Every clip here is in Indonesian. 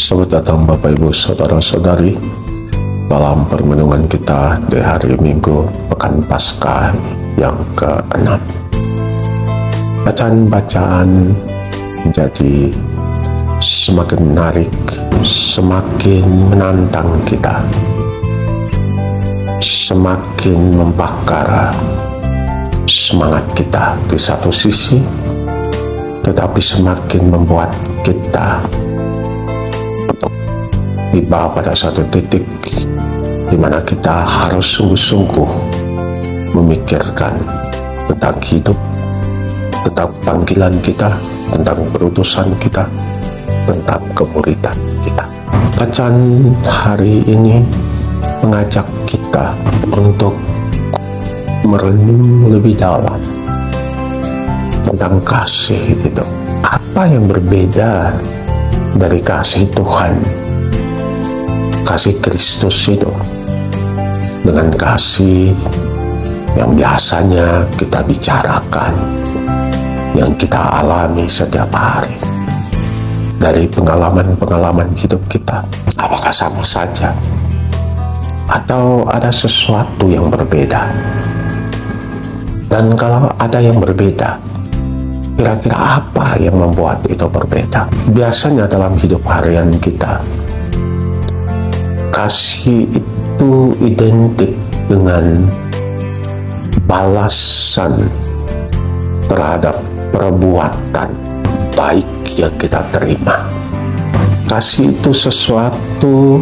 Selamat datang Bapak Ibu Saudara-saudari dalam permenungan kita di hari Minggu Pekan Paskah yang ke-6. Bacaan-bacaan menjadi semakin menarik, semakin menantang kita, semakin membakar semangat kita di satu sisi, tetapi semakin membuat kita untuk tiba pada satu titik di mana kita harus sungguh-sungguh memikirkan tentang hidup, tentang panggilan kita, tentang perutusan kita, tentang kemuridan kita. Bacaan hari ini mengajak kita untuk merenung lebih dalam tentang kasih itu. Apa yang berbeda dari kasih Tuhan, kasih Kristus itu, dengan kasih yang biasanya kita bicarakan, yang kita alami setiap hari dari pengalaman-pengalaman hidup kita? Apakah sama saja atau ada sesuatu yang berbeda? Dan kalau ada yang berbeda, kira-kira apa yang membuat itu berbeda? Biasanya dalam hidup harian kita, kasih itu identik dengan balasan terhadap perbuatan baik yang kita terima. Kasih itu sesuatu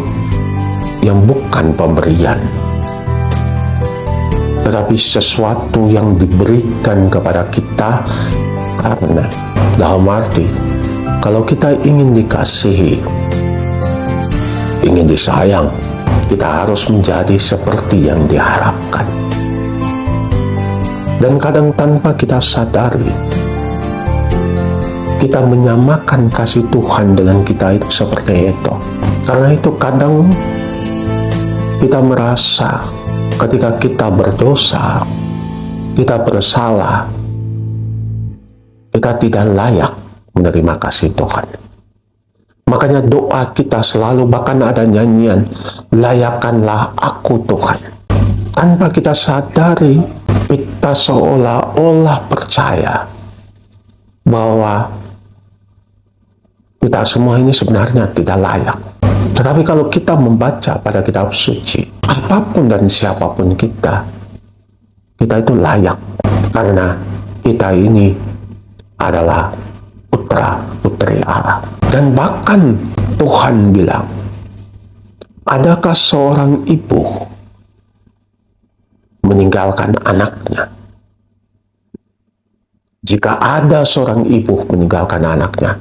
yang bukan pemberian, tetapi sesuatu yang diberikan kepada kita. Karena dalam arti, kalau kita ingin dikasihi, ingin disayang, kita harus menjadi seperti yang diharapkan. Dan kadang tanpa kita sadari, kita menyamakan kasih Tuhan dengan kita itu seperti itu. Karena itu kadang kita merasa ketika kita berdosa, kita bersalah, kita tidak layak menerima kasih Tuhan. Makanya doa kita selalu, bahkan ada nyanyian, layakkanlah aku Tuhan. Tanpa kita sadari, kita seolah-olah percaya bahwa kita semua ini sebenarnya tidak layak. Tetapi kalau kita membaca pada kitab suci, apapun dan siapapun kita itu layak. Karena kita ini adalah putra-putri Allah. Dan bahkan Tuhan bilang, adakah seorang ibu meninggalkan anaknya? Jika ada seorang ibu meninggalkan anaknya,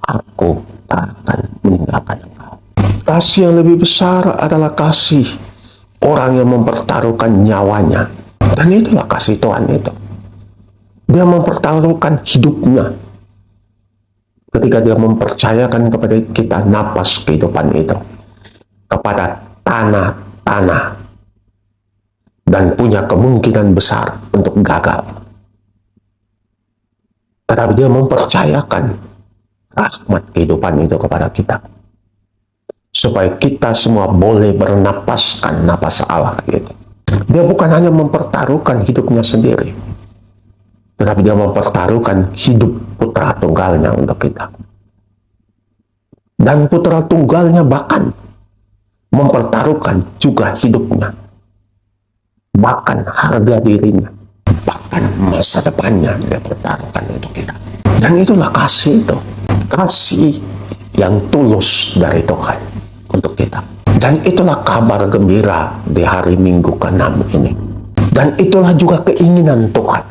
aku tak akan meninggalkan engkau. Kasih yang lebih besar adalah kasih orang yang mempertaruhkan nyawanya. Dan itulah kasih Tuhan itu. Dia mempertaruhkan hidupnya ketika dia mempercayakan kepada kita napas kehidupan itu, kepada tanah-tanah, dan punya kemungkinan besar untuk gagal. Tetapi dia mempercayakan rahmat kehidupan itu kepada kita, supaya kita semua boleh bernapaskan napas Allah gitu. Dia bukan hanya mempertaruhkan hidupnya sendiri, tetapi dia mempertaruhkan hidup putra tunggalnya untuk kita. Dan putra tunggalnya bahkan mempertaruhkan juga hidupnya, bahkan harga dirinya, bahkan masa depannya dia pertaruhkan untuk kita. Dan itulah kasih itu, kasih yang tulus dari Tuhan untuk kita. Dan itulah kabar gembira di hari Minggu ke-6 ini. Dan itulah juga keinginan Tuhan,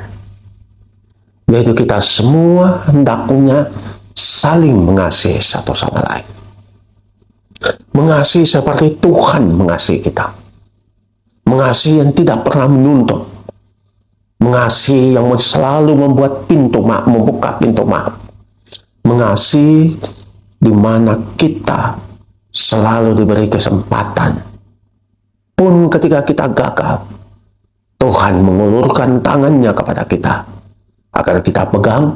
yaitu kita semua hendaknya saling mengasihi satu sama lain. Mengasihi seperti Tuhan mengasihi kita. Mengasihi yang tidak pernah menuntut. Mengasihi yang selalu membuat pintu maaf, membuka pintu maaf. Mengasihi di mana kita selalu diberi kesempatan. Pun ketika kita gagal, Tuhan mengulurkan tangannya kepada kita agar kita pegang,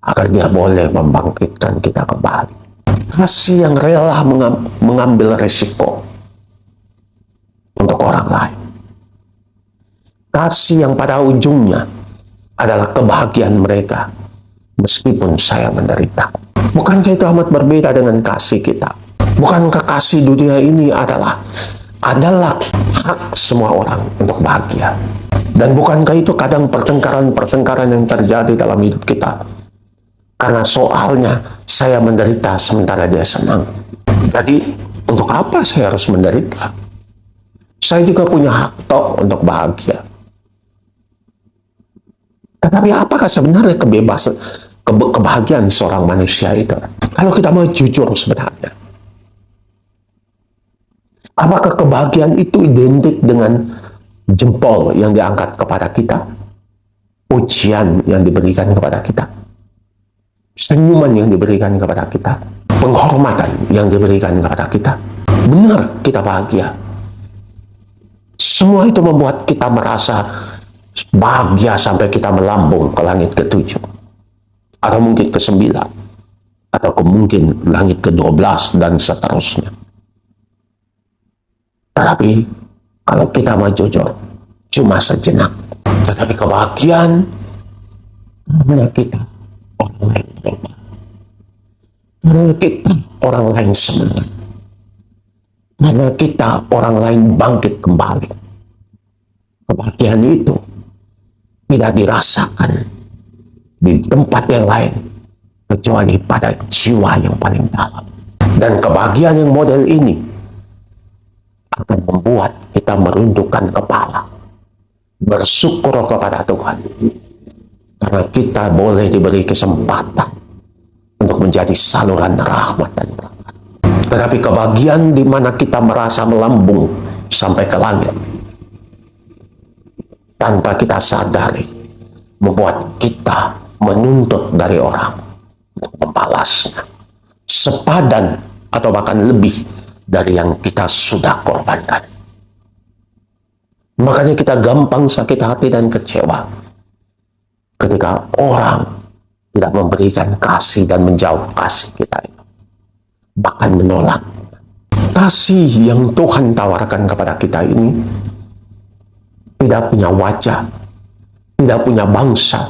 agar dia boleh membangkitkan kita kembali. Kasih yang rela mengambil resiko untuk orang lain. Kasih yang pada ujungnya adalah kebahagiaan mereka meskipun saya menderita. Bukankah itu amat berbeda dengan kasih kita? Bukankah kasih dunia ini adalah hak semua orang untuk bahagia? Dan bukankah itu kadang pertengkaran yang terjadi dalam hidup kita? Karena soalnya saya menderita sementara dia senang. Jadi untuk apa saya harus menderita? Saya juga punya hak toh untuk bahagia. Tetapi apakah sebenarnya kebahagiaan seorang manusia itu? Kalau kita mau jujur sebenarnya, apakah kebahagiaan itu identik dengan jempol yang diangkat kepada kita, pujian yang diberikan kepada kita, senyuman yang diberikan kepada kita, penghormatan yang diberikan kepada kita? Benar kita bahagia. Semua itu membuat kita merasa bahagia sampai kita melambung ke langit ke-7, atau mungkin ke-9, atau mungkin langit ke-12 dan seterusnya. Tetapi kalau kita mau jujur, cuma sejenak. Tetapi kebahagiaan karena kita orang lain berubah, karena kita orang lain semangat, karena kita orang lain bangkit kembali. Kebahagiaan itu tidak dirasakan di tempat yang lain kecuali pada jiwa yang paling dalam. Dan kebahagiaan yang model ini akan membuat kita merundukkan kepala, bersyukur kepada Tuhan karena kita boleh diberi kesempatan untuk menjadi saluran rahmat dan berkat. Tetapi kebahagiaan di mana kita merasa melambung sampai ke langit tanpa kita sadari membuat kita menuntut dari orang untuk membalasnya sepadan atau bahkan lebih dari yang kita sudah korbankan. Makanya kita gampang sakit hati dan kecewa ketika orang tidak memberikan kasih dan menjauh kasih kita itu, bahkan menolak. Kasih yang Tuhan tawarkan kepada kita ini tidak punya wajah, tidak punya bangsa,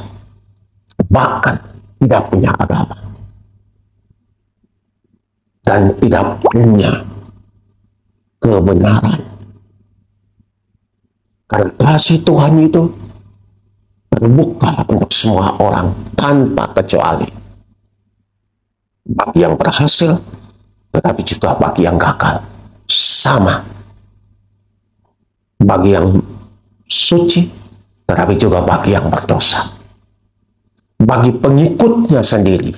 bahkan tidak punya agama, dan tidak punya kebenaran. Karena kasih Tuhan itu terbuka untuk semua orang tanpa kecuali. Bagi yang berhasil, tetapi juga bagi yang gagal. Sama. Bagi yang suci, tetapi juga bagi yang berdosa. Bagi pengikutnya sendiri,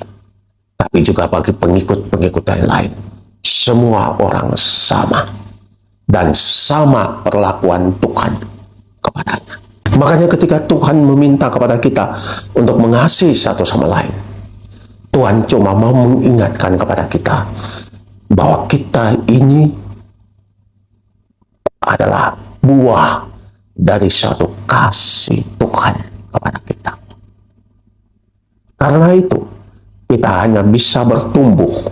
tapi juga bagi pengikut-pengikut yang lain. Semua orang sama. Dan sama perlakuan Tuhan kepadanya. Makanya ketika Tuhan meminta kepada kita untuk mengasihi satu sama lain, Tuhan cuma mau mengingatkan kepada kita bahwa kita ini adalah buah dari suatu kasih Tuhan kepada kita. Karena itu, kita hanya bisa bertumbuh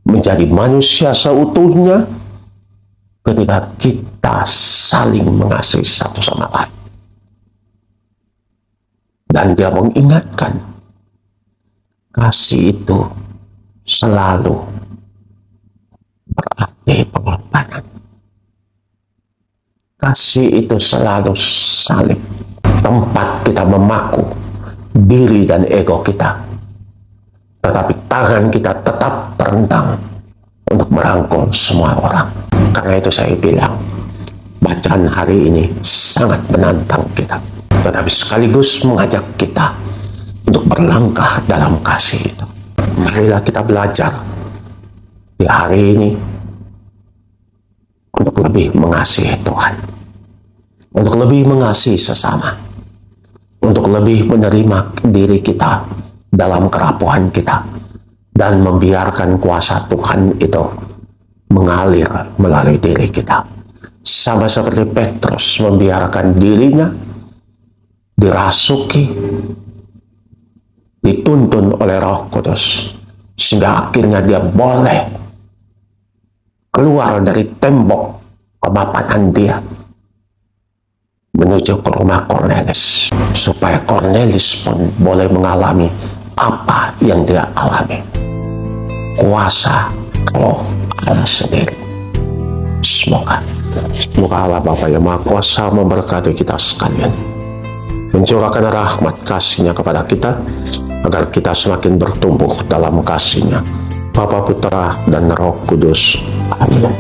menjadi manusia seutuhnya ketika kita saling mengasihi satu sama lain. Dan dia mengingatkan, kasih itu selalu berarti pengorbanan. Kasih itu selalu salib, tempat kita memaku diri dan ego kita. Tetapi tangan kita tetap terentang untuk merangkul semua orang. Karena itu saya bilang, bacaan hari ini sangat menantang kita, tetapi sekaligus mengajak kita untuk berlangkah dalam kasih itu. Marilah kita belajar di hari ini untuk lebih mengasihi Tuhan, untuk lebih mengasihi sesama, untuk lebih menerima diri kita dalam kerapuhan kita, dan membiarkan kuasa Tuhan itu mengalir melalui diri kita. Sama seperti Petrus membiarkan dirinya dirasuki, dituntun oleh Roh Kudus sehingga akhirnya dia boleh keluar dari tembok kemapanan dia menuju ke rumah Cornelius, supaya Cornelius pun boleh mengalami apa yang dia alami. Kuasa Roh Allah sendiri. Semoga Allah Bapa yang Maha Kuasa memberkati kita sekalian, mencurahkan rahmat kasih-Nya kepada kita, agar kita semakin bertumbuh dalam kasih-Nya, Bapa, Putra, dan Roh Kudus. Amin.